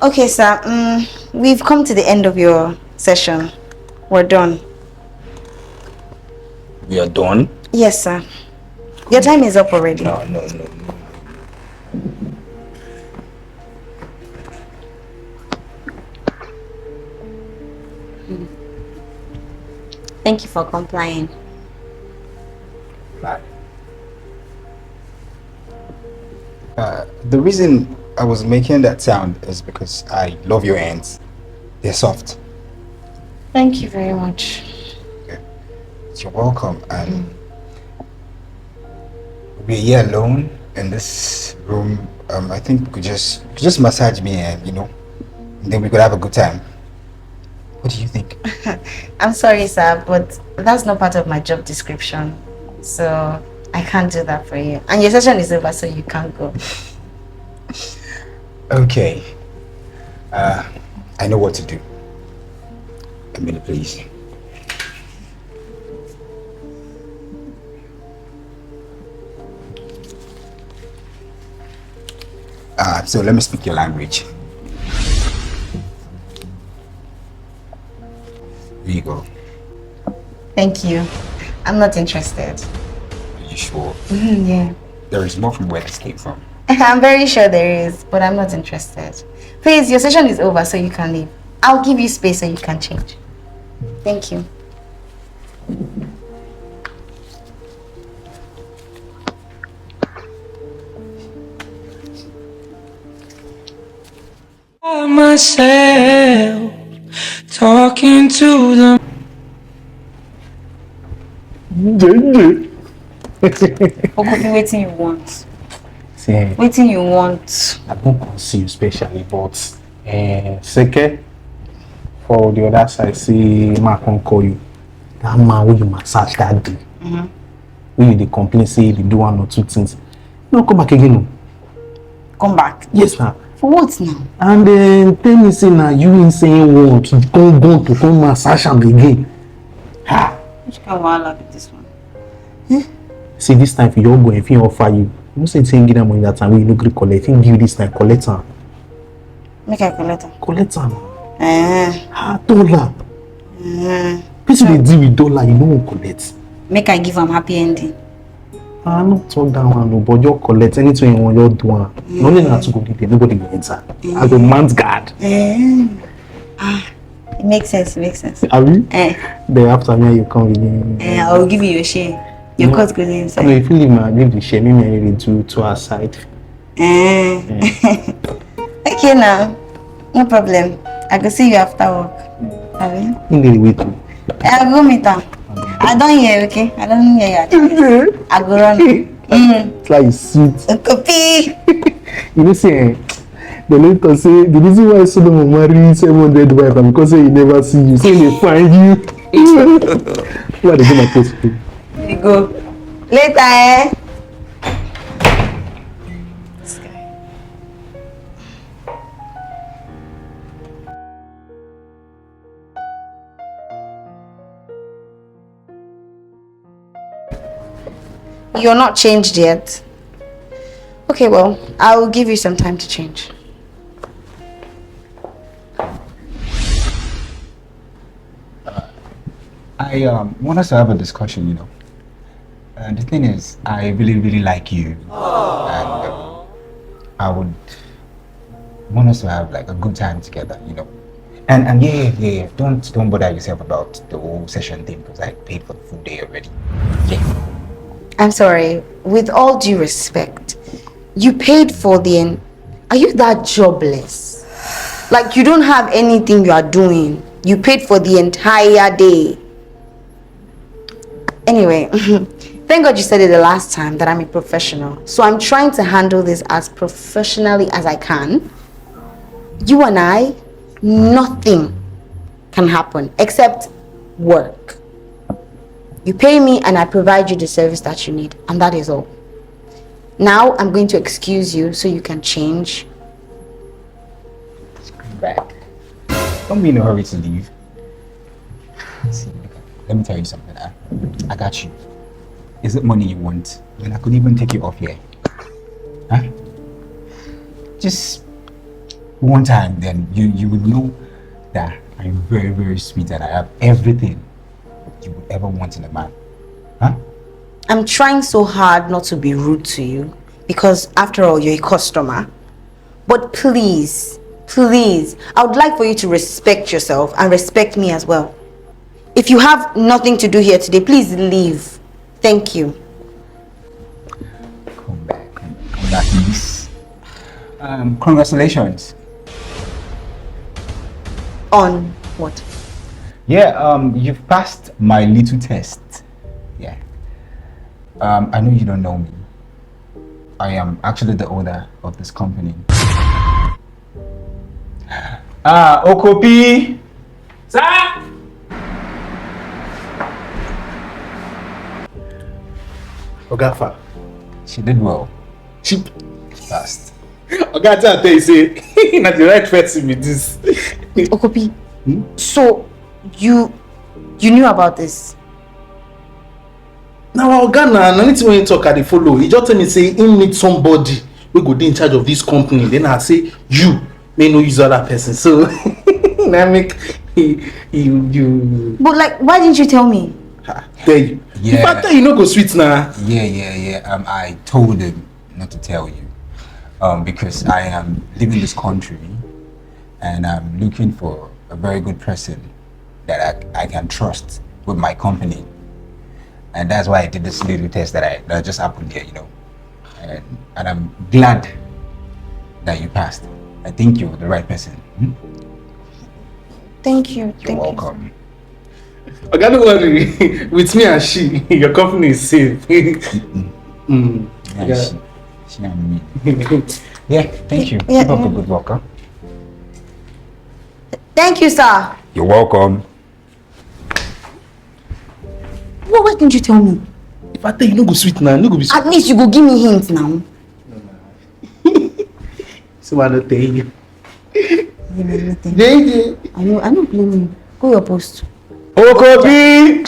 Okay, sir. We've come to the end of your session. We're done. We are done? Yes, sir. Your time is up already. No. Thank you for complying. Bye. The reason I was making that sound is because I love your hands. They're soft. Thank you very much. Okay. You're welcome. And we're here alone in this room. I think we could just massage me and and then we could have a good time. What do you think? I'm sorry, sir, but that's not part of my job description. So I can't do that for you. And your session is over, so you can't go. Okay. I know what to do. A minute, please. So let me speak your language. Here you go. Thank you. I'm not interested. Are you sure? Yeah. There is more from where this came from. I'm very sure there is, but I'm not interested. Please, your session is over, so you can leave. I'll give you space so you can change. Thank you. Myself talking to them. Okobi, waiting you want. See, Waiting you want. I don't see you specially, but second, for the other side, see, Mark can call you. That man will you massage that day. When they complain, say they do one or two things. No, come back again. No. Come back. Yes, ma'am. For what now? And then tell me, say, now you insane want to come massage him again. Ha! Which kind of wahala be this one? See, this time, if you go, if you offer you, you say, give them money that time, we no agree collect. If give you this time, collect them. Make I collect them. Collect them. $. People they deal with dollar, you don't collect. Make I give them happy ending. I not talk that one, no, but you collect anything you want, you do one. Only not to go there, nobody will enter. I go man's guard. It makes sense, it makes sense. Are we? Then after me, you come again. I will give you your share. Your cut goes inside. No, if you leave the share, me marry to our side. Okay now, no problem. I go see you after work. In the way too. I'll go meet her. I don't hear, okay? I don't hear you. I go run. It's like sweet. Copy. You know, say, the later say, the reason why Solomon marry 700 wives and because he never see you, say they find you. What are they gonna post for? You go. Later, You're not changed yet. Okay, well, I'll give you some time to change. I want us to have a discussion, And the thing is, I really, really like you. And I would want us to have like a good time together, And yeah. Don't bother yourself about the whole session thing because I paid for the full day already. Yeah. I'm sorry, with all due respect, you paid for the Are you that jobless? Like you don't have anything you are doing. You paid for the entire day. Anyway, thank God you said it the last time that I'm a professional. So I'm trying to handle this as professionally as I can. You and I, nothing can happen except work. You pay me and I provide you the service that you need, and that is all. Now I'm going to excuse you so you can change. Scream back. Don't be in a hurry to leave. See, let me tell you something. I got you. Is it money you want? Then I could even take you off here. Huh? Just one time, then you would know that I'm very, very sweet and I have everything you would ever want in a man. Huh? I'm trying so hard not to be rude to you because after all, you're a customer. But please, please, I would like for you to respect yourself and respect me as well. If you have nothing to do here today, please leave. Thank you. Come back, please. Congratulations. On what? Yeah, you've passed my little test. Yeah. I know you don't know me. I am actually the owner of this company. Okopi! Sir! Ogafa. She did well. She Passed. Oga tell you say not the right person with this. Okopi, so you knew about this? Now Oga na anything when you talk at the follow. He just tell me say he meet somebody we go dey in charge of this company. Then I say you may no use other person. So I make you. But like, why didn't you tell me? Tell you. Yeah. If I tell you no go sweet now. Yeah. I told him not to tell you. Because I am leaving this country and I'm looking for a very good person that I can trust with my company. And that's why I did this little test that just happened here, you know. And I'm glad that you passed. I think you're the right person. Thank you. You're welcome. Oga, don't worry. With me and she, your company is safe. Yeah, she and me. Yeah, thank you. Yeah, Keep up the good work, huh? Thank you, sir. You're welcome. Why didn't you tell me? If I tell you no go sweet now, no go be sweet. At least you go give me hints now. So I don't tell you. I know blame you. Go your post. Okobi!